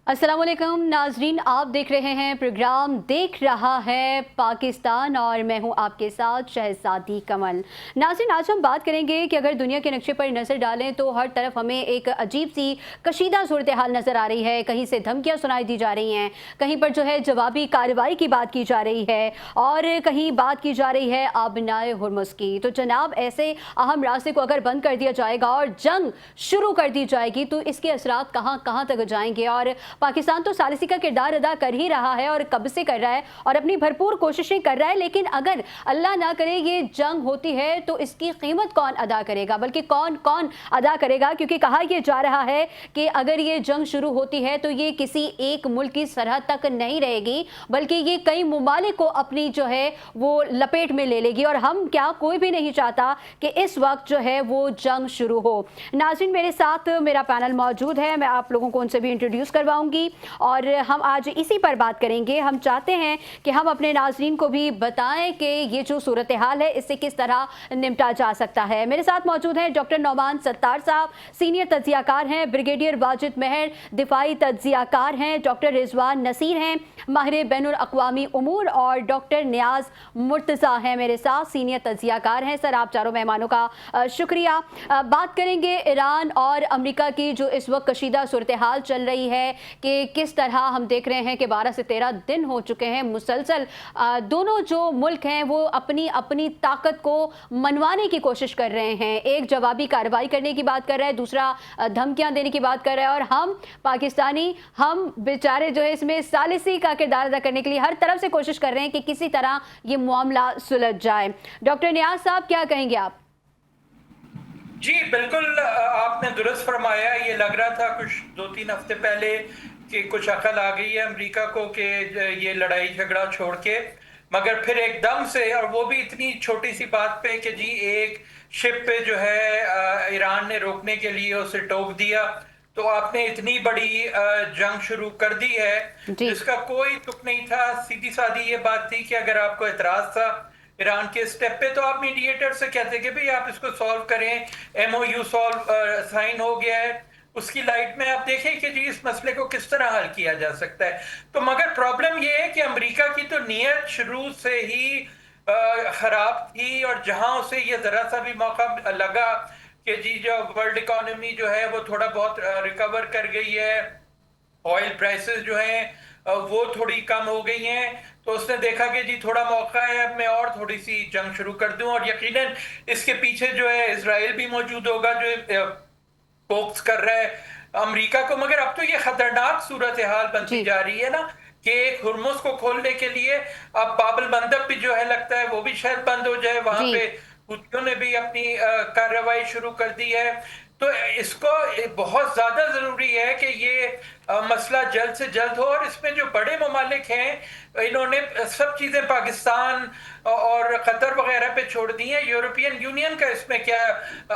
अस्सलाम वालेकुम नाजरीन, आप देख रहे हैं प्रोग्राम देख रहा है पाकिस्तान और मैं हूं आपके साथ शहजादी कमल। नाजरीन, आज हम बात करेंगे कि अगर दुनिया के नक्शे पर नज़र डालें तो हर तरफ हमें एक अजीब सी कशीदा सूरत हाल नज़र आ रही है। कहीं से धमकियां सुनाई दी जा रही हैं, कहीं पर जो है जवाबी कार्रवाई की बात की जा रही है और कहीं बात की जा रही है आबनाए हुर्मुज़ की। तो जनाब, ऐसे अहम रास्ते को अगर बंद कर दिया जाएगा और जंग शुरू कर दी जाएगी तो इसके असरात कहाँ कहाँ तक जाएंगे। और पाकिस्तान तो सालिसी का किरदार अदा कर ही रहा है और कब से कर रहा है और अपनी भरपूर कोशिशें कर रहा है, लेकिन अगर अल्लाह ना करे ये जंग होती है तो इसकी कीमत कौन अदा करेगा, बल्कि कौन कौन अदा करेगा। क्योंकि कहा यह जा रहा है कि अगर ये जंग शुरू होती है तो ये किसी एक मुल्क की सरहद तक नहीं रहेगी, बल्कि ये कई ममालिक को अपनी जो है वो लपेट में ले लेगी। और हम क्या, कोई भी नहीं चाहता कि इस वक्त जो है वो जंग शुरू हो। नाज़रीन, मेरे साथ मेरा पैनल मौजूद है, मैं आप लोगों को उनसे भी इंट्रोड्यूस करवाऊंगी और हम आज इसी पर बात करेंगे। हम चाहते हैं कि हम अपने नाज़रीन को भी बताएं कि ये जो सूरत हाल है इससे किस तरह निपटा जा सकता है। मेरे साथ मौजूद हैं डॉक्टर नौमान सत्तार साहब, सीनियर तज्जियाकार हैं, ब्रिगेडियर वाजिद महर दिफाई तज्जियाकार हैं, डॉक्टर रिजवान नसीर हैं, माहिर बैनुल अक़वामी उमूर, और डॉक्टर नियाज मुर्तज़ा हैं मेरे साथ, सीनियर तज्जियाकार हैं। सर, आप चारों मेहमानों का शुक्रिया। बात करेंगे ईरान और अमेरिका की जो इस वक्त कशीदा सूरत हाल चल रही है कि किस तरह हम देख रहे हैं कि 12 से 13 दिन हो चुके हैं मुसलसल दोनों जो मुल्क हैं वो अपनी अपनी ताकत को मनवाने की कोशिश कर रहे हैं। एक जवाबी कार्रवाई करने की बात कर रहा है, दूसरा धमकियां देने की बात कर रहा है, और हम पाकिस्तानी हम बेचारे जो है इसमें सालिसी का किरदार अदा करने के लिए हर तरफ से कोशिश कर रहे हैं कि किसी तरह ये मामला सुलझ जाए। डॉक्टर नियाज साहब, क्या कहेंगे आप? जी बिल्कुल, आपने दुरुस्त फरमाया। ये लग रहा था कुछ 2-3 हफ्ते पहले कि कुछ अकल आ गई है अमेरिका को कि ये लड़ाई झगड़ा छोड़ के, मगर फिर एकदम से, और वो भी इतनी छोटी सी बात पे कि जी एक शिप पे जो है ईरान ने रोकने के लिए उसे टोक दिया, तो आपने इतनी बड़ी जंग शुरू कर दी है जिसका कोई तुक नहीं था। सीधी सादी ये बात थी कि अगर आपको एतराज था ईरान के स्टेप पे तो आप मीडिएटर से कहते कि भाई आप इसको सॉल्व करें, एमओयू साइन हो गया है, उसकी लाइट में आप देखें कि जी इस मसले को किस तरह हल किया जा सकता है। तो मगर प्रॉब्लम ये है कि अमेरिका की तो नीयत शुरू से ही खराब थी, और जहां उसे ये जरा सा भी मौका लगा कि जी जो वर्ल्ड इकोनॉमी जो है वो थोड़ा बहुत रिकवर कर गई है, ऑयल प्राइसेस जो हैं वो थोड़ी कम हो गई हैं, तो उसने देखा कि जी थोड़ा मौका है, अब मैं और थोड़ी सी जंग शुरू कर दूं। और यकीनन इसके पीछे जो है इजराइल भी मौजूद होगा जो फोकस कर रहा है अमेरिका को। मगर अब तो ये खतरनाक सूरत हाल बनती जा रही है ना कि हुर्मुज़ को खोलने के लिए अब बाब अल मंदब भी जो है लगता है वो भी शायद बंद हो जाए, वहां पे हुतियों ने भी अपनी कार्रवाई शुरू कर दी है। तो इसको बहुत ज्यादा जरूरी है कि ये मसला जल्द से जल्द हो, और इसमें जो बड़े ममालिक हैं इन्होंने सब चीजें पाकिस्तान और कतर वगैरह पे छोड़ दी हैं। यूरोपियन यूनियन का इसमें क्या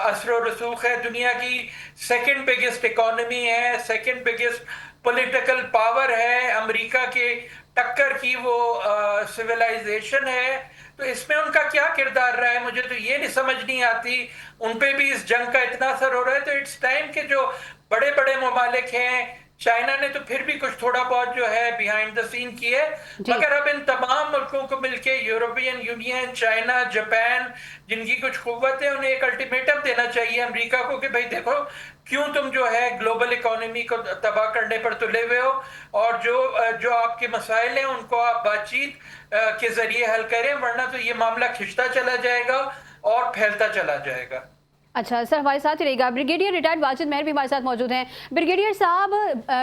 असर और रसूख है? दुनिया की सेकंड बिगेस्ट इकोनॉमी है, सेकंड बिगेस्ट पॉलिटिकल पावर है, अमेरिका के टक्कर की वो सिविलाइजेशन है। तो इसमें उनका क्या किरदार रहा है, मुझे तो ये नहीं समझ नहीं आती। उन पे भी इस जंग का इतना असर हो रहा है, तो इट्स टाइम के जो बड़े बड़े ममालिक हैं, चाइना ने तो फिर भी कुछ थोड़ा बहुत जो है बिहाइंड द सीन किए, मगर अब इन तमाम मुल्कों को मिलके यूरोपियन यूनियन, चाइना, जापान, जिनकी कुछ कुव्वत है, उन्हें एक अल्टीमेटम देना चाहिए अमेरिका को कि भाई देखो क्यों तुम जो है ग्लोबल इकोनॉमी को तबाह करने पर तुले हुए हो, और जो आपके मसाइल हैं उनको आप बातचीत के जरिए हल करें, वरना तो ये मामला खिंचता चला जाएगा और फैलता चला जाएगा। अच्छा सर, हमारे साथ ही रहेगा ब्रिगेडियर रिटायर्ड वाजिद महर भी हमारे साथ मौजूद हैं। ब्रिगेडियर साहब,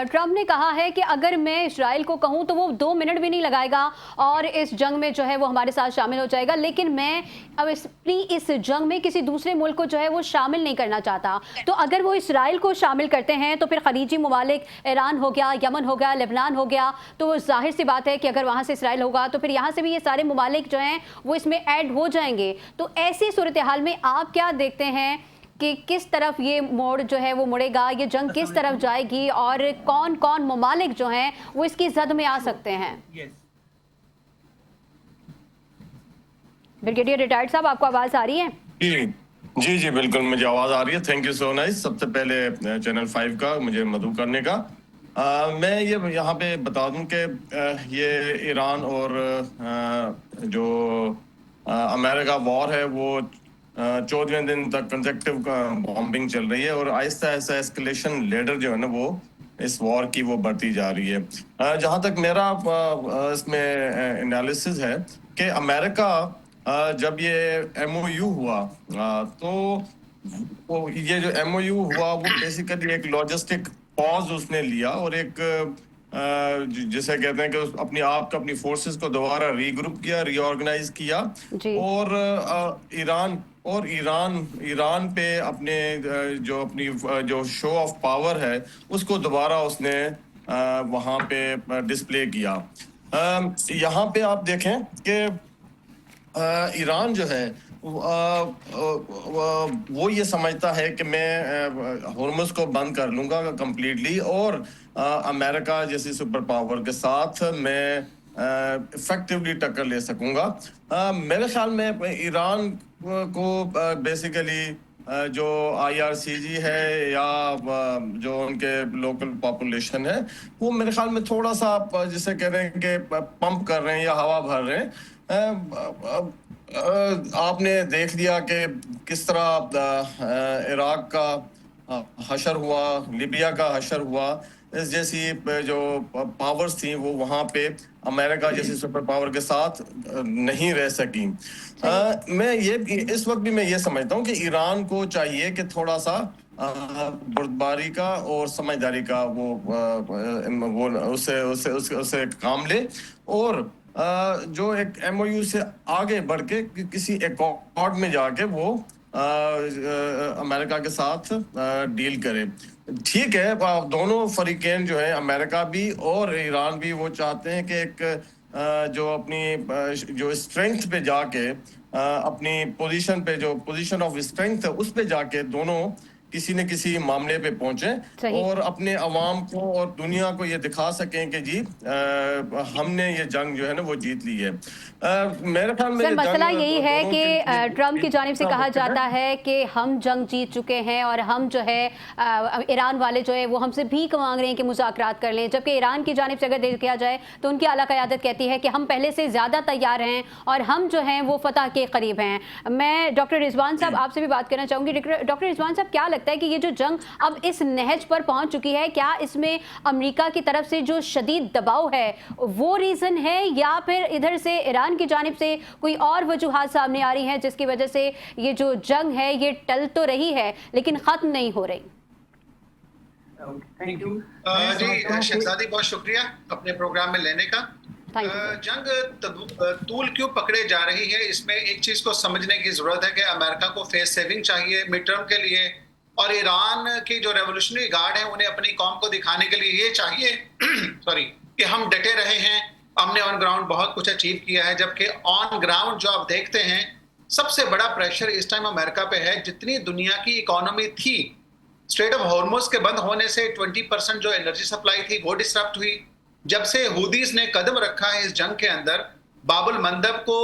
ट्रंप ने कहा है कि अगर मैं इजराइल को कहूं तो वो 2 मिनट भी नहीं लगाएगा और इस जंग में जो है वो हमारे साथ शामिल हो जाएगा, लेकिन मैं अब इस जंग में किसी दूसरे मुल्क को जो है वो शामिल नहीं करना चाहता। तो अगर वो इजराइल को शामिल करते हैं तो फिर खलीजी ममालिक, ईरान हो गया, यमन हो गया, लेबनान हो गया, तो जाहिर सी बात है कि अगर वहाँ से इसराइल होगा तो फिर यहाँ से भी ये सारे ममालिक जो हैं वो इसमें ऐड हो जाएंगे। तो ऐसी सूरत हाल में आप क्या देखते हैं कि किस तरफ ये मोड़ जो है वो मुड़ेगा, ये जंग किस तरफ जाएगी और कौन कौन ममालिक जो हैं वो इसकी जद में आ सकते हैं? ब्रिगेडियर रिटायर्ड साहब, आपको आवाज आ रही है? जी जी बिल्कुल, मुझे आवाज आ रही है। Thank you so nice. सबसे पहले चैनल 5 का मुझे मदऊ करने का। मैं ये यहाँ पे बता दूं कि ये ईरान और जो अमेरिका वॉर है वो 14वें दिन तक कंसेक्टिव बॉम्बिंग चल रही है और आहिस्ता आहिस्ता एस्केलेशन लेडर जो है ना वो इस वॉर की वो बढ़ती जा रही है। जहाँ तक मेरा इसमें एनालिसिस है कि अमेरिका जब ये एमओयू हुआ तो वो ये जो एमओयू हुआ वो बेसिकली एक लॉजिस्टिक पॉज उसने लिया और एक जिसे कहते हैं कि अपनी अपनी फोर्सेस को दोबारा रीग्रुप किया, रीऑर्गेनाइज किया जी। और ईरान पे अपने जो अपनी जो शो ऑफ पावर है उसको दोबारा उसने वहां पे डिस्प्ले किया। यहाँ पे आप देखें कि ईरान जो है वो ये समझता है कि मैं होर्मुज को बंद कर लूंगा कंप्लीटली और अमेरिका जैसी सुपर पावर के साथ मैं इफेक्टिवली टक्कर ले सकूंगा। मेरे ख्याल में ईरान को बेसिकली जो IRCG है या जो उनके लोकल पॉपुलेशन है वो मेरे ख्याल में थोड़ा सा जिसे कह रहे हैं कि पंप कर रहे हैं या हवा भर रहे हैं। आपने देख लिया कि किस तरह इराक का हशर हुआ, लिबिया का हशर हुआ, इस जैसी जो पावर्स थी वो वहाँ पे अमेरिका जैसी सुपर पावर के साथ नहीं रह सकी। मैं ये इस वक्त भी मैं ये समझता हूँ कि ईरान को चाहिए कि थोड़ा सा बुर्दबारी का और समझदारी का वो उसे काम ले और जो एक MOU से आगे बढ़ के किसी एकॉर्ड में जाके वो अमेरिका के साथ डील करे। ठीक है, दोनों फरीकेन जो है अमेरिका भी और ईरान भी वो चाहते हैं कि एक जो अपनी जो स्ट्रेंथ पे जाके अपनी पोजीशन पे जो पोजीशन ऑफ स्ट्रेंथ है उस पे जाके दोनों किसी न किसी मामले पे पहुंचे और अपने अवाम को और दुनिया को ये दिखा सकें कि जी हमने ये जंग जो है ना वो जीत ली है। मेरे ख्याल में मसला यही है कि ट्रम्प की जानिब से कहा जाता है कि हम जंग जीत चुके हैं और हम जो है ईरान वाले जो है वो हमसे भीख मांग रहे हैं कि मुज़ाकरात कर लें, जबकि ईरान की जानिब से अगर देखा जाए तो उनकी आला क़यादत कहती है कि हम पहले से ज़्यादा तैयार हैं और हम जो हैं वो फतह के करीब हैं। मैं डॉक्टर रिजवान साहब आपसे भी बात करना चाहूँगी। डॉक्टर रिजवान साहब, क्या लगता है कि ये जो जंग अब इस नहज पर पहुंच चुकी है, क्या इसमें अमेरिका की तरफ से जो शदीद दबाव है वो रीज़न है या फिर इधर से ईरान की जानिब से कोई और वजूहात सामने आ रही हैं जिसकी वजह से ये जो जंग है ये टल तो रही है लेकिन ख़त्म नहीं हो रही? थैंक यू जी शहजादी, बहुत शुक्रिया अपने प्रोग्राम में लेने का। जंग तूल क्यों पकड़े जा रही है, इसमें एक चीज को समझने की जरूरत है कि अमेरिका को फेस सेविंग चाहिए मिड टर्म के लिए और ईरान की जो रेवोल्यूशनरी गार्ड है उन्हें अपनी कौम को दिखाने के लिए ये चाहिए सॉरी कि हम डटे रहे हैं, हमने ऑन ग्राउंड बहुत कुछ अचीव किया है। जबकि ऑन ग्राउंड जो आप देखते हैं सबसे बड़ा प्रेशर इस टाइम अमेरिका पे है। जितनी दुनिया की इकोनॉमी थी, स्ट्रेट ऑफ हॉर्मुज के बंद होने से 20% जो एनर्जी सप्लाई थी वो डिस्टर्ब हुई। जब से हुदीस ने कदम रखा है इस जंग के अंदर, बाबुल मंदब को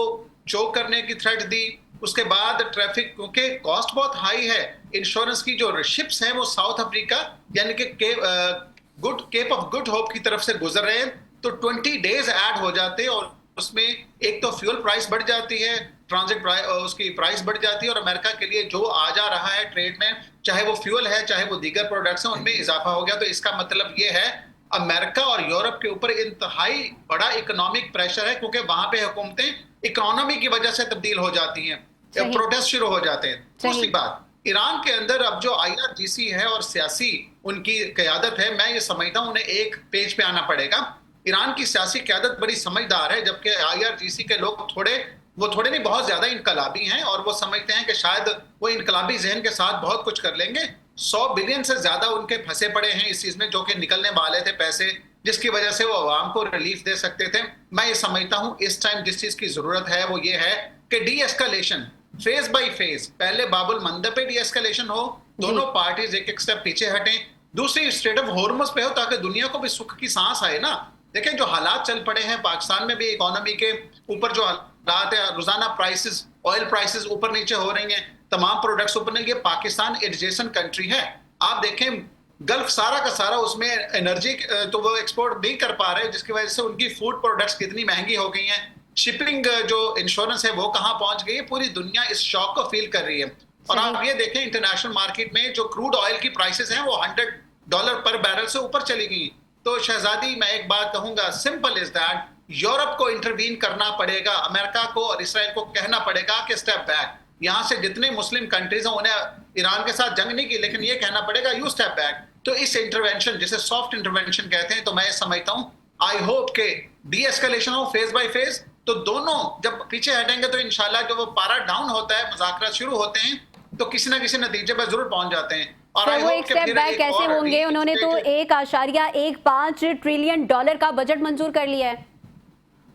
चोक करने की थ्रेट दी, उसके बाद ट्रैफिक क्योंकि कॉस्ट बहुत हाई है, इंश्योरेंस की जो शिप्स हैं वो साउथ अफ्रीका यानी कि केप ऑफ गुड होप की तरफ से गुजर रहे हैं, तो 20 डेज ऐड हो जाते हैं और उसमें एक तो फ्यूल प्राइस बढ़ जाती है, ट्रांजिट उसकी प्राइस बढ़ जाती है और अमेरिका के लिए जो आ जा रहा है ट्रेड में, चाहे वो फ्यूल है चाहे वो दीगर प्रोडक्ट्स हैं, उनमें इजाफा हो गया। तो इसका मतलब ये है अमेरिका और यूरोप के ऊपर इंतहाई बड़ा इकोनॉमिक प्रेशर है क्योंकि वहां पे हुकूमतें इकोनॉमी की वजह से तब्दील हो जाती हैं, प्रोटेस्ट शुरू हो जाते हैं। दूसरी बात, ईरान के अंदर अब जो IRGC है और सियासी उनकी क़यादत है, मैं ये समझता हूँ उन्हें एक पेज पे आना पड़ेगा। ईरान की सियासी क़यादत बड़ी समझदार है, जबकि IRGC के लोग थोड़े नहीं बहुत ज्यादा इनकलाबी हैं और वो समझते हैं कि शायद वो इनकलाबी जहन के साथ बहुत कुछ कर लेंगे। 100 बिलियन से ज्यादा उनके फंसे पड़े हैं इस चीज में, जो कि निकलने वाले थे पैसे, जिसकी वजह से वो आवाम को रिलीफ दे सकते थे। मैं ये समझता हूँ इस टाइम जिस चीज की जरूरत है वो ये है कि D escalation phase by phase, पहले बाबुल मंदब पे डी एस्केलेशन हो, दोनों पार्टीज एक एक स्टेप पीछे हटें, दूसरी स्ट्रेट ऑफ हॉर्मुज पे हो ताकि दुनिया को भी सुख की सांस आए ना। देखें जो हालात चल पड़े हैं पाकिस्तान में भी, इकोनॉमी के ऊपर जो हालात है, रोजाना प्राइसेस, ऑयल प्राइसेस ऊपर नीचे हो रही हैं, तमाम प्रोडक्ट्स ऊपर नहीं। ये पाकिस्तान एडजेसेंट कंट्री है, आप देखें गल्फ सारा का सारा उसमें एनर्जी तो वो एक्सपोर्ट नहीं कर पा रहे, जिसकी वजह से उनकी फूड प्रोडक्ट्स कितनी महंगी हो गई हैं, शिपिंग जो इंश्योरेंस है वो कहां पहुंच गई है, पूरी दुनिया इस शॉक को फील कर रही है। और आप ये देखें इंटरनेशनल मार्केट में जो क्रूड ऑयल की प्राइसेस हैं वो $100 पर बैरल से ऊपर चली गई। तो शहजादी मैं एक बात कहूंगा, सिंपल इज दैट, यूरोप को इंटरवीन करना पड़ेगा, अमेरिका को और इसराइल को कहना पड़ेगा कि स्टेप बैक। यहां से जितने मुस्लिम कंट्रीज हैं उन्हें ईरान के साथ जंग नहीं की, लेकिन ये कहना पड़ेगा यू स्टेप बैक। तो इस इंटरवेंशन जिसे सॉफ्ट इंटरवेंशन कहते हैं, तो मैं समझता हूं आई होप के डी एस्केलेशन हो फेज बाय फेज, तो दोनों जब पीछे हटेंगे तो इंशाल्लाह जो वो पारा डाउन होता है, मुज़ाकरात शुरू होते हैं, तो किसी ना किसी नतीजे पर जरूर पहुंच जाते हैं। और वो एक स्टेप बैक कैसे होंगे? उन्होंने तो $1.15 ट्रिलियन का बजट मंजूर कर लिया है।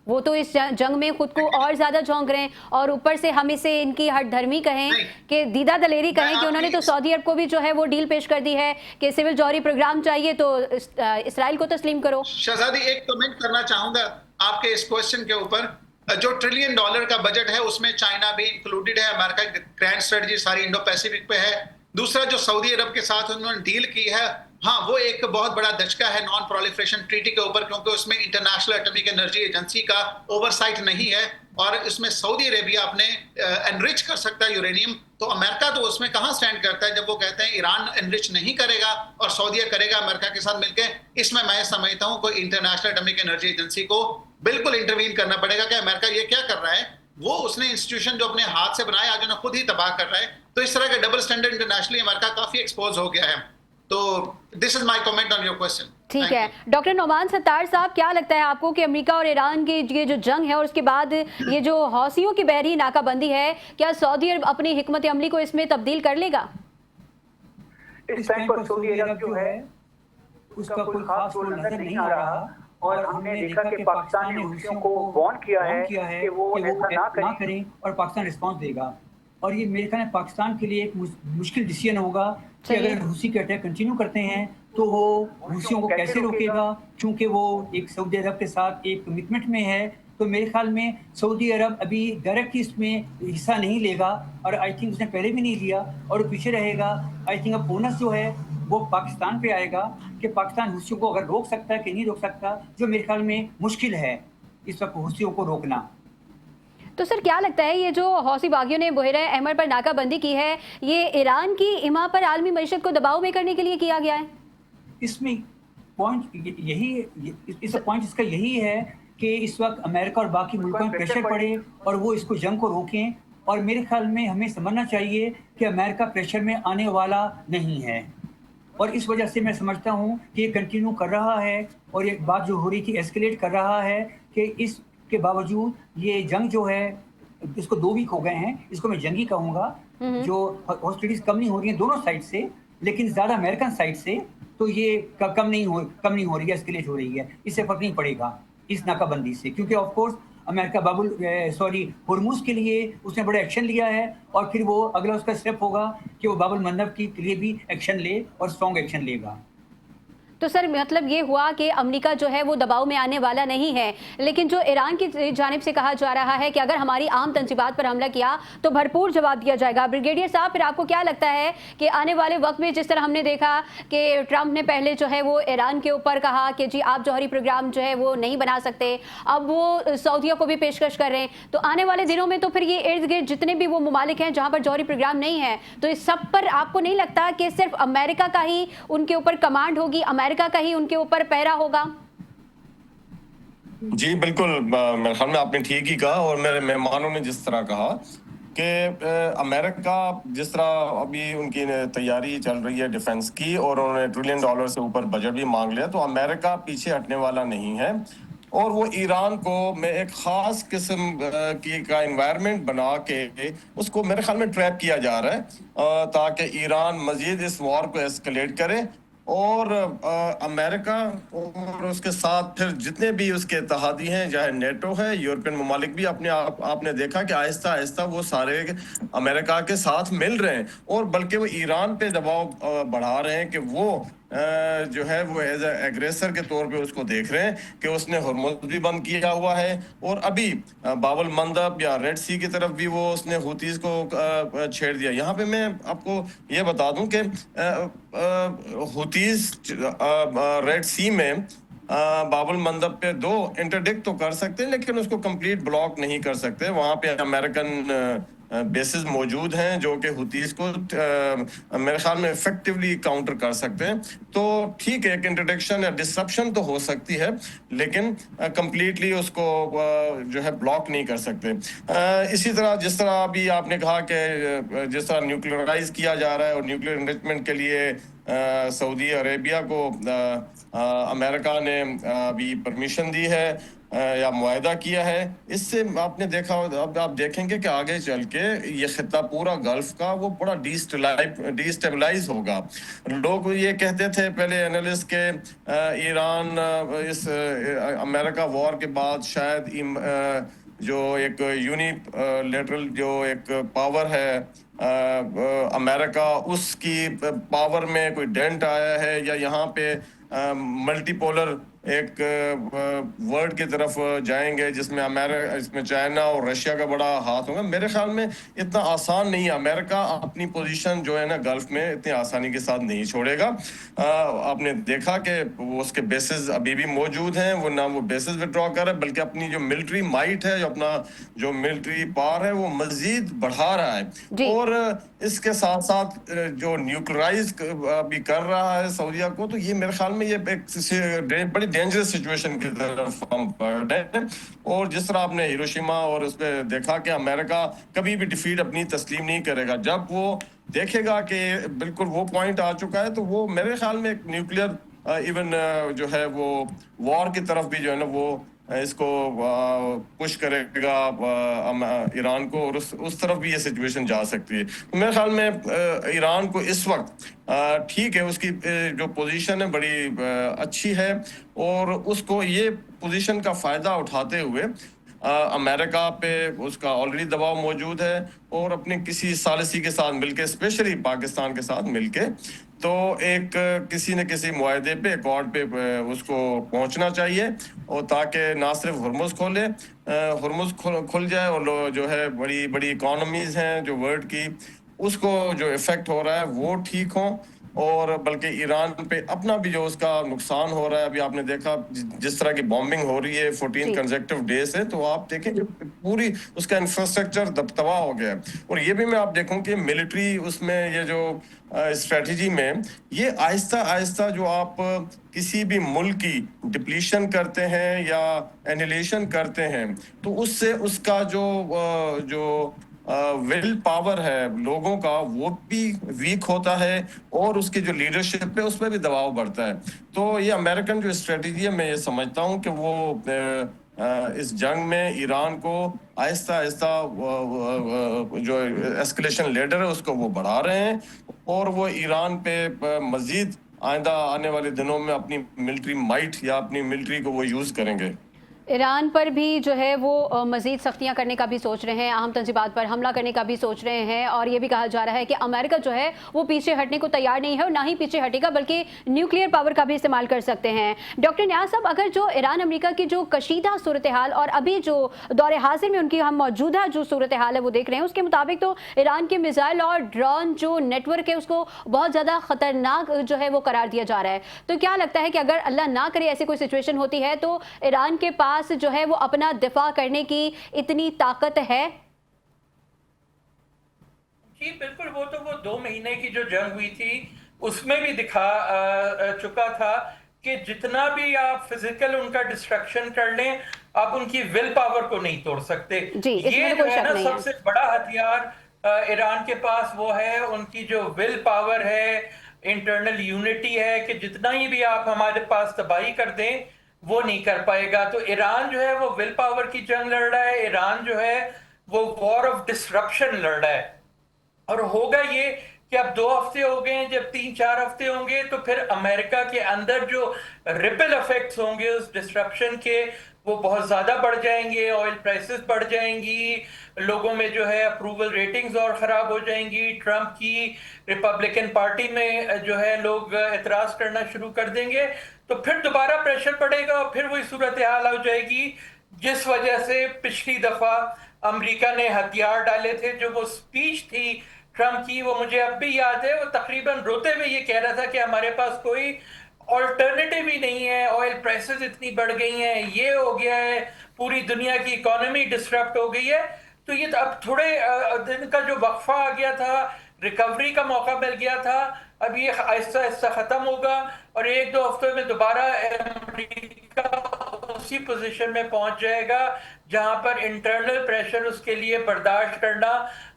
वो तो इस जंग में खुद को और ज्यादा झोंक रहे हैं, और ऊपर से हम इसे इनकी हठधर्मी कहें कि दीदा दलेरी कहें कि उन्होंने तो सऊदी अरब को भी जो है वो डील पेश कर दी है कि सिविल जौहरी प्रोग्राम चाहिए तो इसराइल को तस्लीम करो। शहजादी एक कमेंट करना चाहूंगा आपके इस क्वेश्चन के ऊपर। जो $1 ट्रिलियन का बजट है उसमें चाइना भी इंक्लूडेड है, अमेरिका की ग्रैंड स्ट्रेटजी सारी इंडो पैसिफिक पे है। दूसरा जो सऊदी अरब के साथ उन्होंने डील की है, हाँ वो एक बहुत बड़ा दचका है नॉन प्रोलिफरेशन ट्रीटी के ऊपर, क्योंकि उसमें इंटरनेशनल एटॉमिक एनर्जी एजेंसी का ओवरसाइट नहीं है, और इसमें सऊदी अरेबिया अपने एनरिच कर सकता है यूरेनियम। तो अमेरिका तो उसमें कहाँ स्टैंड करता है जब वो कहते हैं ईरान एनरिच नहीं करेगा और सऊदीया करेगा अमेरिका के साथ मिलकर। इसमें मैं समझता हूँ कोई इंटरनेशनल एटॉमिक एनर्जी एजेंसी को बिल्कुल इंटरवीन करना पड़ेगा कि अमेरिका ये क्या कर रहा है। वो उसने इंस्टीट्यूशन जो अपने हाथ से बनाया आज उन्हें खुद ही तबाह कर रहा है। तो इस तरह का डबल स्टैंडर्ड इंटरनेशनली अमेरिका काफी एक्सपोज हो गया है। तो this is my comment on your question. ठीक है डॉक्टर नोमान सत्तार साहब, क्या लगता है आपको कि अमेरिका और ईरान की ये जो जंग है और उसके बाद ये जो हौसियों की बहरी नाकाबंदी है, क्या सऊदी अरब अपनी हिकमत अमली को इसमें तब्दील कर लेगा? इस टाइम पर सऊदी अरब जो है उसका कोई खास रोल नजर नहीं आ रहा, और हमने देखा कि पाकिस्तान ने हुसियों को वार्न किया है कि वो ऐसा ना करें और पाकिस्तान रिस्पांस देगा। और ये मेरे ख्याल में पाकिस्तान के लिए एक मुश्किल डिसीजन होगा कि अगर रूसी के अटैक कंटिन्यू करते हैं तो वो रूसियों को कैसे रोकेगा, क्योंकि वो एक सऊदी अरब के साथ एक कमिटमेंट में है। तो मेरे ख्याल में सऊदी अरब अभी डायरेक्ट इसमें हिस्सा नहीं लेगा, और आई थिंक उसने पहले भी नहीं लिया और पीछे रहेगा। आई थिंक अब बोनस जो है वो पाकिस्तान पे आएगा कि पाकिस्तान हुसियों को अगर रोक सकता है कि नहीं रोक सकता, जो मेरे ख्याल में मुश्किल है इस वक्त हुसियों को रोकना। तो सर क्या लगता है ये जो हौसी बागियों ने बहरा अहमर पर नाकाबंदी की है, ये ईरान की इमा पर आलमी मईशत को दबाव में करने के लिए किया गया है? इसमें पॉइंट यही पॉइंट इसका यही है कि इस वक्त अमेरिका और बाकी मुल्कों में प्रेशर पड़े और वो इसको जंग को रोकें। और मेरे ख्याल में हमें समझना चाहिए कि अमेरिका प्रेशर में आने वाला नहीं है, और इस वजह से मैं समझता हूँ कि ये कंटिन्यू कर रहा है। और एक बात जो हो रही थी एस्केलेट कर रहा है कि इसके बावजूद ये जंग जो है, इसको 2 वीक हो गए हैं, इसको मैं जंगी कहूँगा। जो हॉस्टिलिटीज कम नहीं हो रही हैं दोनों साइड से, लेकिन ज़्यादा अमेरिकन साइड से, तो ये कम नहीं हो रही है, एस्केलेट हो रही है। इससे फर्क नहीं पड़ेगा इस नाकाबंदी से, क्योंकि ऑफ कोर्स अमेरिका हुर्मुज के लिए उसने बड़ा एक्शन लिया है, और फिर वो अगला उसका स्टेप होगा कि वो बाबुल मंदब के लिए भी एक्शन ले और स्ट्रॉन्ग एक्शन लेगा। तो सर मतलब ये हुआ कि अमेरिका जो है वो दबाव में आने वाला नहीं है, लेकिन जो ईरान की जानिब से कहा जा रहा है कि अगर हमारी आम तंजीबात पर हमला किया तो भरपूर जवाब दिया जाएगा। ब्रिगेडियर साहब, फिर आपको क्या लगता है कि आने वाले वक्त में, जिस तरह हमने देखा कि ट्रंप ने पहले जो है वो ईरान के ऊपर कहा कि जी आप जौहरी प्रोग्राम जो है वो नहीं बना सकते, अब वो सऊदिया को भी पेशकश कर रहे हैं, तो आने वाले दिनों में तो फिर ये इर्द गिर्द जितने भी वो ममालिक हैं जहाँ पर जौहरी प्रोग्राम नहीं है, तो इस सब पर आपको नहीं लगता कि सिर्फ अमेरिका का ही उनके ऊपर कमांड होगी, अमेरिका का ही उनके ऊपर पहरा होगा? जी बिल्कुल, मेरे ख्याल में आपने ठीक ही कहा, और मेरे मेहमानों ने जिस तरह कहा कि अमेरिका जिस तरह अभी उनकी तैयारी चल रही है डिफेंस की, और उन्होंने $1 ट्रिलियन से ऊपर बजट भी मांग लिया, तो अमेरिका पीछे हटने वाला नहीं है। और वो ईरान को में एक ख़ास किस्म का एनवायरनमेंट बना के उसको मेरे ख्याल में ट्रैप किया जा रहा है, ताकि ईरान मज़ीद इस वॉर को एस्केलेट करे, और अमेरिका और उसके साथ फिर जितने भी उसके इत्तेहादी हैं, चाहे नेटो है, यूरोपियन ममालिक भी अपने आपने देखा कि आहिस्ता आहिस्ता वो सारे अमेरिका के साथ मिल रहे हैं, और बल्कि वो ईरान पे दबाव बढ़ा रहे हैं कि वो जो है वो एज एग्रेसर के तौर पे उसको देख रहे हैं कि उसने हरमुज़ भी बंद किया हुआ है और अभी बाब अल मंदब या रेड सी की तरफ भी वो उसने हुतीज़ को छेड़ दिया। यहाँ पे मैं आपको ये बता दूं कि हुतीज़ रेड सी में बाबुल मंदब पे 2 इंटरडिक्ट तो कर सकते हैं लेकिन उसको कंप्लीट ब्लॉक नहीं कर सकते। वहां पे अमेरिकन बेसिस मौजूद हैं जो कि हुतीज़ को मेरे ख्याल में इफेक्टिवली काउंटर कर सकते हैं। तो ठीक है, एक इंटरडिक्शन या डिसरप्शन तो हो सकती है लेकिन कंप्लीटली उसको जो है ब्लॉक नहीं कर सकते। इसी तरह जिस तरह अभी आपने कहा कि जिस तरह न्यूक्लियराइज किया जा रहा है और न्यूक्लियर एनरिचमेंट के लिए सऊदी अरेबिया को अमेरिका ने अभी परमिशन दी है या मुआहदा किया है, इससे आपने देखा, अब आप देखेंगे कि आगे चल के ये खिता पूरा गल्फ का वो बड़ा डिस्टेबलाइज होगा। लोग ये कहते थे पहले एनालिस्ट के ईरान इस अमेरिका वॉर के बाद शायद जो एक यूनिलेटरल जो एक पावर है अमेरिका, उसकी पावर में कोई डेंट आया है या यहाँ पे मल्टीपोलर एक वर्ल्ड की तरफ जाएंगे जिसमें अमेरिका, इसमें चाइना और रशिया का बड़ा हाथ होगा। मेरे ख्याल में इतना आसान नहीं है। अमेरिका अपनी पोजीशन जो है ना गल्फ में इतनी आसानी के साथ नहीं छोड़ेगा। आपने देखा कि वो उसके बेसिस अभी भी मौजूद हैं, वो ना वो बेसिस विड्रॉ कर रहा है बल्कि अपनी जो मिलिट्री माइट है, जो अपना जो मिलिट्री पावर है वो मजीद बढ़ा रहा है। और इसके साथ साथ जो न्यूक्लियराइज अभी कर रहा है सऊदीया को, तो ये मेरे ख्याल में ये एक बड़ी डेंजरस सिचुएशन की तरफ हम बढ़ रहे हैं। और जिस तरह आपने हिरोशिमा और उस पर देखा कि अमेरिका कभी भी डिफीट अपनी तस्लीम नहीं करेगा। जब वो देखेगा कि बिल्कुल वो पॉइंट आ चुका है तो वो मेरे ख्याल में एक न्यूक्लियर इवन जो है वो वॉर की तरफ भी जो है ना वो इसको पुश करेगा ईरान को, और उस तरफ भी ये सिचुएशन जा सकती है। तो मेरे ख्याल में ईरान को इस वक्त ठीक है, उसकी जो पोजीशन है बड़ी अच्छी है और उसको ये पोजीशन का फ़ायदा उठाते हुए अमेरिका पे उसका ऑलरेडी दबाव मौजूद है और अपने किसी सालिसी के साथ मिलके, स्पेशली पाकिस्तान के साथ मिलके, तो एक किसी न किसी मुआहदे पे, अकॉर्ड पे उसको पहुंचना चाहिए और ताकि ना सिर्फ हुर्मुज़ हुर्मुज़ खुल जाए और जो है बड़ी बड़ी इकोनॉमीज हैं जो वर्ल्ड की, उसको जो इफेक्ट हो रहा है वो ठीक हो, और बल्कि ईरान पे अपना भी जो उसका नुकसान हो रहा है। अभी आपने देखा जिस तरह की बॉम्बिंग हो रही है 14 कंसेक्टिव डे से, तो आप देखें कि पूरी उसका इंफ्रास्ट्रक्चर तबाह हो गया है। और ये भी मैं आप देखूं कि मिलिट्री उसमें ये जो स्ट्रेटजी में ये आहिस्ता आहिस्ता जो आप किसी भी मुल्क की डिप्लीशन करते हैं या एनिलेशन करते हैं तो उससे उसका जो विल पावर है लोगों का वो भी वीक होता है और उसकी जो लीडरशिप है उस पर भी दबाव बढ़ता है। तो ये अमेरिकन जो स्ट्रेटजी है, मैं ये समझता हूँ कि वो इस जंग में ईरान को आहिस्ता आहिस्ता जो एस्केलेशन लेडर है उसको वो बढ़ा रहे हैं और वो ईरान पे मजीद आइंदा आने वाले दिनों में अपनी मिलिट्री माइट या अपनी मिलिट्री को वो यूज़ करेंगे। ईरान पर भी जो है वो मज़ीद सख्तियां करने का भी सोच रहे हैं, अहम तंजीबात पर हमला करने का भी सोच रहे हैं और ये भी कहा जा रहा है कि अमेरिका जो है वो पीछे हटने को तैयार नहीं है और ना ही पीछे हटेगा, बल्कि न्यूक्लियर पावर का भी इस्तेमाल कर सकते हैं। डॉक्टर नियाज़ साहब, अगर जो ईरान अमेरिका की जो कशीदा सूरत हाल और अभी जो दौरे हाजिर में उनकी हम मौजूदा जो सूरत हाल है वो देख रहे हैं, उसके मुताबिक तो ईरान के मिसाइल और ड्रोन जो नेटवर्क है उसको बहुत ज़्यादा ख़तरनाक जो है वो करार दिया जा रहा है। तो क्या लगता है कि अगर अल्लाह ना करे ऐसी कोई सिचुएशन होती है तो ईरान के पास जो है वो अपना दिफा करने की इतनी ताकत है? जी बिल्कुल, वो तो वो 2 महीने की जो जंग हुई थी उसमें भी दिखा चुका था कि जितना भी आप फिजिकल उनका डिस्ट्रक्शन कर लें, आप उनकी विल पावर को नहीं तोड़ सकते। ये जो है ना सबसे बड़ा हथियार ईरान के पास वो है, उनकी जो विल पावर है, इंटरनल यूनिटी है कि जितना ही भी आप हमारे पास तबाही कर दें वो नहीं कर पाएगा। तो ईरान जो है वो विल पावर की जंग लड़ रहा है, ईरान जो है वो वॉर ऑफ डिसरप्शन लड़ रहा है। और होगा ये कि अब 2 हफ्ते हो गए हैं, जब 3-4 हफ्ते होंगे तो फिर अमेरिका के अंदर जो रिपल इफेक्ट्स होंगे उस डिस्ट्रप्शन के, वो बहुत ज्यादा बढ़ जाएंगे, ऑयल प्राइसेस बढ़ जाएंगी, लोगों में जो है अप्रूवल रेटिंग्स और खराब हो जाएंगी, ट्रंप की रिपब्लिकन पार्टी में जो है लोग एतराज करना शुरू कर देंगे, तो फिर दोबारा प्रेशर पड़ेगा और फिर वही सूरत हाल हो जाएगी जिस वजह से पिछली दफा अमेरिका ने हथियार डाले थे। जो वो स्पीच थी ट्रम्प की, वो मुझे अब भी याद है, वो तकरीबन रोते हुए ये कह रहा था कि हमारे पास कोई ऑल्टरनेटिव ही नहीं है, ऑयल प्राइसेस इतनी बढ़ गई हैं, ये हो गया है, पूरी दुनिया की इकोनॉमी डिसरप्ट हो गई है। तो ये अब थोड़े दिन का जो वक्फा आ गया था, रिकवरी का मौका मिल गया था, अब ये आहिस्ता आहिस्ता खत्म होगा और 1-2 हफ्तों में दोबारा अमेरिका उसी पोजीशन में पहुंच जाएगा जहां पर इंटरनल प्रेशर उसके लिए बर्दाश्त करना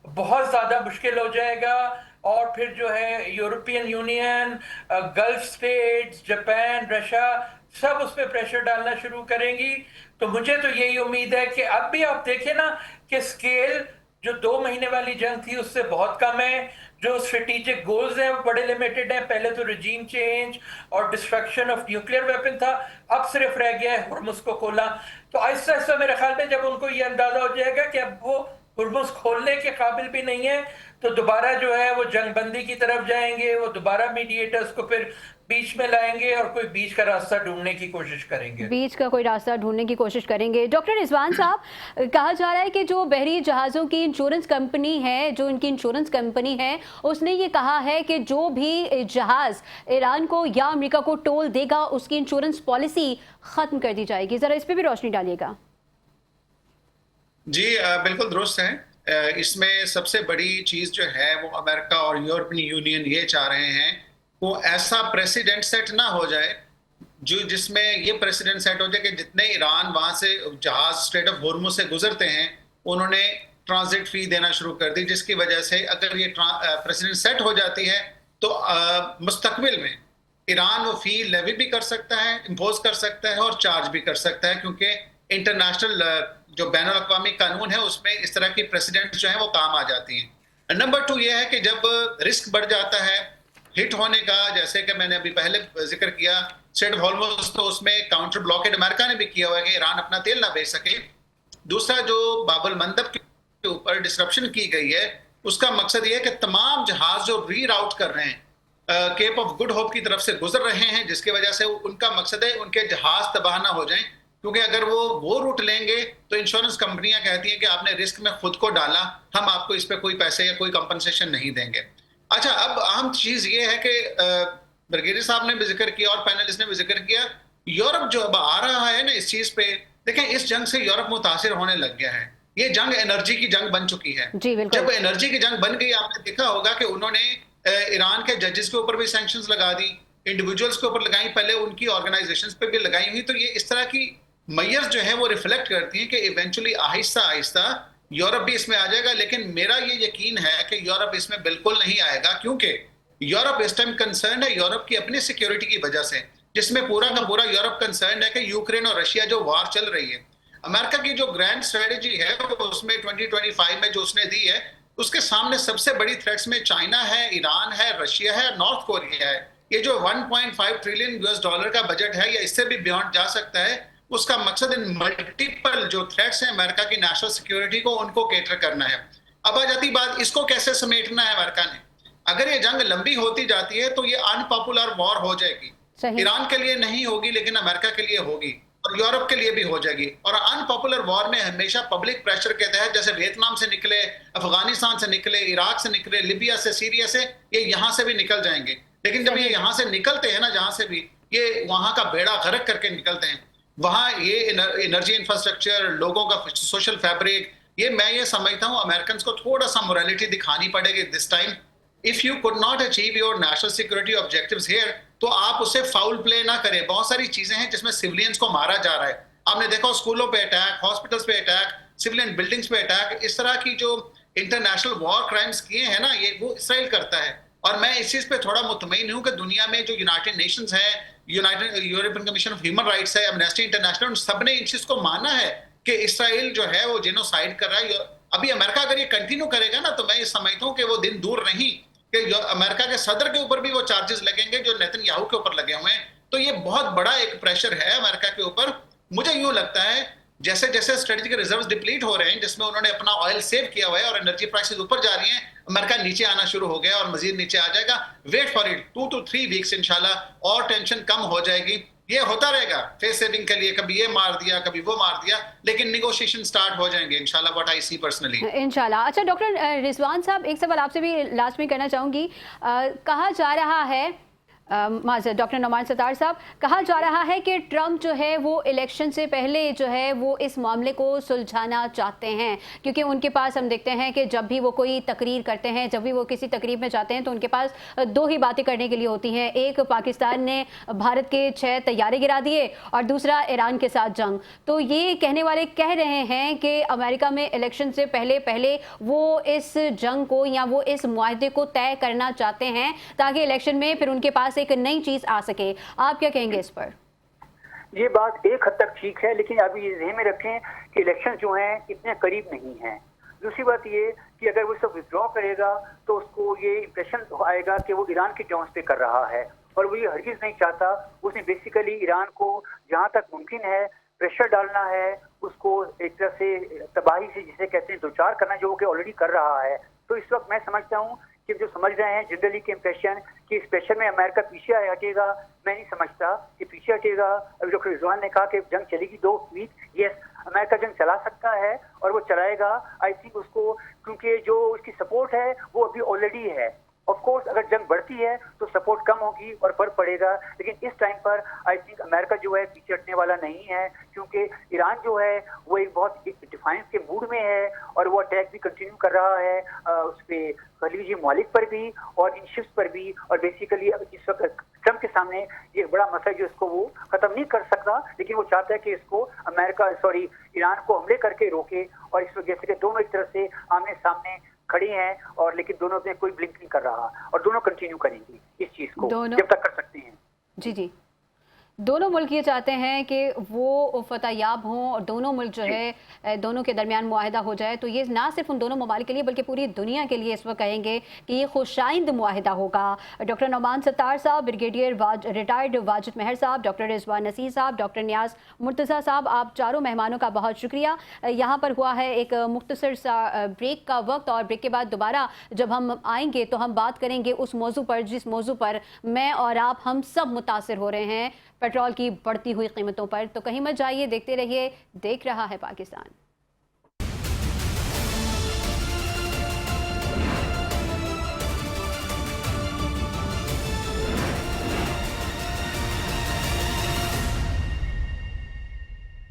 बहुत ज्यादा मुश्किल हो जाएगा। और फिर जो है European union, gulf states, Japan, Russia सब उस पर प्रेशर डालना शुरू करेंगी। तो मुझे तो यही उम्मीद है कि अब भी आप देखें ना कि स्केल जो 2 महीने वाली जंग थी उससे बहुत कम है, जो स्ट्रेटेजिक गोल्स हैं वो बड़े लिमिटेड हैं। पहले तो रिजीम चेंज और डिस्ट्रक्शन ऑफ न्यूक्लियर वेपन था, अब सिर्फ रह गया है हुर्मुज को खोलना। तो आहिस्ता आहिस्ता मेरे ख्याल में जब उनको ये अंदाजा हो जाएगा कि अब वो हुर्मुज खोलने के काबिल भी नहीं है, तो दोबारा जो है वो जंगबंदी की तरफ जाएंगे, वो दोबारा मीडिएटर्स को फिर बीच में लाएंगे और कोई बीच का रास्ता ढूंढने की कोशिश करेंगे, बीच का कोई रास्ता ढूंढने की कोशिश करेंगे। डॉक्टर रिजवान साहब, कहा जा रहा है कि जो बहरी जहाज़ों की इंश्योरेंस कंपनी है, जो इनकी इंश्योरेंस कंपनी है, उसने ये कहा है कि जो भी जहाज़ ईरान को या अमेरिका को टोल देगा उसकी इंश्योरेंस पॉलिसी ख़त्म कर दी जाएगी। ज़रा इस पर भी रोशनी डालिएगा। जी बिल्कुल दुरुस्त है। इसमें सबसे बड़ी चीज जो है वो अमेरिका और यूरोपियन यूनियन ये चाह रहे हैं वो ऐसा प्रेसिडेंट सेट ना हो जाए जो जिसमें ये प्रेसिडेंट सेट हो जाए कि जितने ईरान वहां से जहाज स्ट्रेट ऑफ होर्मुज से गुजरते हैं उन्होंने ट्रांजिट फी देना शुरू कर दी, जिसकी वजह से अगर ये प्रेसिडेंट सेट हो जाती है तो मुस्तकबिल में ईरान वो फी लेवी भी कर सकता है, इम्पोज कर सकता है और चार्ज भी कर सकता है, क्योंकि इंटरनेशनल जो बैन अवी कानून है उसमें इस तरह की प्रेसिडेंट जो है वो काम आ जाती हैं। नंबर 2 ये है कि जब रिस्क बढ़ जाता है हिट होने का, जैसे कि मैंने अभी पहले जिक्र किया स्ट्रेट ऑफ होर्मुज, तो उसमें काउंटर ब्लॉकेड अमेरिका ने भी किया हुआ है कि ईरान अपना तेल ना बेच सके। दूसरा जो बाबुल मंदब के ऊपर डिस्ट्रप्शन की गई है उसका मकसद ये है कि तमाम जहाज जो री राउट कर रहे हैं केप ऑफ गुड होप की तरफ से गुजर रहे हैं, जिसकी वजह से उनका मकसद है उनके जहाज तबाह ना हो जाएं, क्योंकि अगर वो रूट लेंगे तो इंश्योरेंस कंपनियां कहती हैं कि आपने रिस्क में खुद को डाला, हम आपको इस पे कोई पैसे या कोई कंपनसेशन नहीं देंगे। अच्छा, अब अहम चीज ये है कि ब्रिगेडियर साहब ने भी जिक्र किया और पैनलिस्ट ने भी जिक्र किया, यूरोप जो अब आ रहा है ना इस चीज पे, देखें इस जंग से यूरोप मुतासिर होने लग गया है। ये जंग एनर्जी की जंग बन चुकी है। जब एनर्जी की जंग बन गई, आपने देखा होगा कि उन्होंने ईरान के जजेस के ऊपर भी सैंक्शंस लगा दी, इंडिविजुअल्स के ऊपर लगाई, पहले उनकी ऑर्गेनाइजेशंस पे भी लगाई हुई। तो ये इस तरह की मैयर्स जो है वो रिफ्लेक्ट करती हैं कि इवेंचुअली आहिस्ता आहिस्ता यूरोप भी इसमें आ जाएगा। लेकिन मेरा ये यकीन है कि यूरोप इसमें बिल्कुल नहीं आएगा, क्योंकि यूरोप इस टाइम कंसर्न है यूरोप की अपनी सिक्योरिटी की वजह से, जिसमें पूरा का पूरा यूरोप कंसर्न है कि यूक्रेन और रशिया जो वार चल रही है, अमेरिका की जो ग्रैंड स्ट्रेटेजी है उसमें 2025 में जो उसने दी है, उसके सामने सबसे बड़ी थ्रेट्स में चाइना है, ईरान है, रशिया है, नॉर्थ कोरिया है। ये जो 1.5 ट्रिलियन US डॉलर का बजट है या इससे भी बियॉन्ड जा सकता है, उसका मकसद इन मल्टीपल जो थ्रेट्स हैं अमेरिका की नेशनल सिक्योरिटी को, उनको केटर करना है। अब आ जाती बात, इसको कैसे समेटना है अमेरिका ने। अगर ये जंग लंबी होती जाती है तो ये अनपॉपुलर वॉर हो जाएगी, ईरान के लिए नहीं होगी लेकिन अमेरिका के लिए होगी और यूरोप के लिए भी हो जाएगी। और अनपॉपुलर वॉर में हमेशा पब्लिक प्रेशर के तहत, जैसे वियतनाम से निकले, अफगानिस्तान से निकले, इराक से निकले, लिबिया से, सीरिया से, ये यहाँ से भी निकल जाएंगे। लेकिन जब ये यहाँ से निकलते हैं ना, जहाँ से भी, ये वहाँ का बेड़ा गर्क करके निकलते हैं। वहाँ ये एनर्जी इंफ्रास्ट्रक्चर, लोगों का सोशल फैब्रिक, ये मैं ये समझता हूँ अमेरिकन को थोड़ा सा मोरालिटी दिखानी पड़ेगी this time. If you could not achieve your national security objectives here, तो आप उसे फाउल प्ले ना करें। बहुत सारी चीजें हैं जिसमें सिविलियंस को मारा जा रहा है। आपने देखा स्कूलों पे अटैक, हॉस्पिटल्स पे अटैक, सिविलियन बिल्डिंग्स पे अटैक, इस तरह की जो इंटरनेशनल वॉर क्राइम्स किए हैं ना, ये वो इसराइल करता है। और मैं इस चीज पे थोड़ा मुतमईन हूँ कि दुनिया में जो यूनाइटेड नेशंस है, United European commission of human rights है, एमनेस्टी इंटरनेशनल, उन सबने इस चीज को माना है कि इसराइल जो है वो जेनोसाइड कर रहा है। अभी अमेरिका अगर ये कंटिन्यू करेगा ना, तो मैं ये समझता हूँ कि वो दिन दूर नहीं कि जो अमेरिका के सदर के ऊपर भी वो चार्जेस लगेंगे जो नेतन्याहू के ऊपर लगे हुए हैं। तो ये बहुत बड़ा एक प्रेशर है अमेरिका के ऊपर। मुझे यूं लगता है जैसे जैसे स्ट्रेटेजिक रिजर्व्स डिप्लीट हो रहे हैं, जिसमें उन्होंने अपना ऑयल सेव किया हुआ है और एनर्जी प्राइसेस ऊपर जा रही हैं, अमेरिका नीचे आना शुरू हो गया और मजीद नीचे आ जाएगा। Wait for it, 2 to 3 weeks इंशाल्लाह और टेंशन कम हो जाएगी। ये होता रहेगा फेस सेविंग के लिए, कभी ये मार दिया कभी वो मार दिया, लेकिन निगोशिएशन स्टार्ट हो जाएंगे इंशाल्लाह, व्हाट आई सी पर्सनली। इंशाल्लाह। अच्छा डॉक्टर रिजवान साहब, एक सवाल आपसे भी लास्ट में करना चाहूँगी। कहा जा रहा है डॉक्टर नोमान सत्तार साहब, कहा जा रहा है कि ट्रंप जो है वो इलेक्शन से पहले जो है वो इस मामले को सुलझाना चाहते हैं, क्योंकि उनके पास हम देखते हैं कि जब भी वो कोई तकरीर करते हैं, जब भी वो किसी तकरीब में जाते हैं तो उनके पास दो ही बातें करने के लिए होती हैं। एक, पाकिस्तान ने भारत के 6 तैयारे गिरा दिए, और दूसरा ईरान के साथ जंग। तो ये कहने वाले कह रहे हैं कि अमेरिका में इलेक्शन से पहले वो इस जंग को या वो इस मुआहदे को तय करना चाहते हैं ताकि इलेक्शन में फिर उनके पास एक नई चीज आ सके। आप क्या कहेंगे इस पर? ये बात एक हद तक ठीक है, लेकिन अभी ये ध्यान में रखें कि इलेक्शन जो हैं इतने करीब नहीं हैं। दूसरी बात ये कि अगर वो सब विथड्रॉ करेगा तो उसको ये इंप्रेशन आएगा कि वो ईरान के टर्म्स पे कर रहा है, और वो ये हरगिज नहीं चाहता। उसने बेसिकली ईरान को जहां तक मुमकिन है प्रेशर डालना है, उसको एक तरह से तबाही से जिसे कहते हैं दो चार करना, जो कि ऑलरेडी कर रहा है। तो इस वक्त मैं समझता हूँ कि जो समझ रहे हैं जनरली के इंप्रेशन कि इस प्रेशर में अमेरिका पीछे हटेगा, मैं नहीं समझता कि पीछे हटेगा। अभी डॉक्टर रिजवान ने कहा कि जंग चलेगी 2 वीक, यस अमेरिका जंग चला सकता है और वो चलाएगा। आई थिंक उसको, क्योंकि जो उसकी सपोर्ट है वो अभी ऑलरेडी है। ऑफ कोर्स अगर जंग बढ़ती है तो सपोर्ट कम होगी और फर्क पड़ेगा, लेकिन इस टाइम पर आई थिंक अमेरिका जो है पीछे हटने वाला नहीं है, क्योंकि ईरान जो है वो एक बहुत डिफाइंस के मूड में है और वो अटैक भी कंटिन्यू कर रहा है उस पर खलीजी ममालिक पर भी और इन शिप्स पर भी। और बेसिकली इस वक्त ट्रंप के सामने ये बड़ा मसला जो इसको वो खत्म नहीं कर सकता, लेकिन वो चाहता है कि इसको ईरान को हमले करके रोके। और इस वजह से दोनों एक तरह से आमने सामने खड़ी हैं, और लेकिन दोनों में कोई ब्लिंक नहीं कर रहा, और दोनों कंटिन्यू करेंगी इस चीज को जब तक कर सकते हैं। जी जी, दोनों मुल्क ये चाहते हैं कि वो फतहयाब हों और दोनों मुल्क जो है दोनों के दरमियान मुआहिदा हो जाए। तो ये ना सिर्फ उन दोनों ममालिक के लिए बल्कि पूरी दुनिया के लिए इस वक्त कहेंगे कि ये खुशाइंद मुआहिदा होगा। डॉक्टर नोमान सत्तार साहब, ब्रिगेडियर रिटायर्ड वाजिद मेहर साहब, डॉक्टर रिजवान नसीर साहब, डॉक्टर नियाज मुर्तज़ा साहब, आप चारों मेहमानों का बहुत शुक्रिया। यहाँ पर हुआ है एक मुख्तसर सा ब्रेक का वक्त, और ब्रेक के बाद दोबारा जब हम आएंगे तो हम बात करेंगे उस मौजू पर जिस मौजू पर मैं और आप हम सब मुतासिर हो रहे हैं, पेट्रोल की बढ़ती हुई कीमतों पर। तो कहीं मत जाइए, देखते रहिए देख रहा है पाकिस्तान।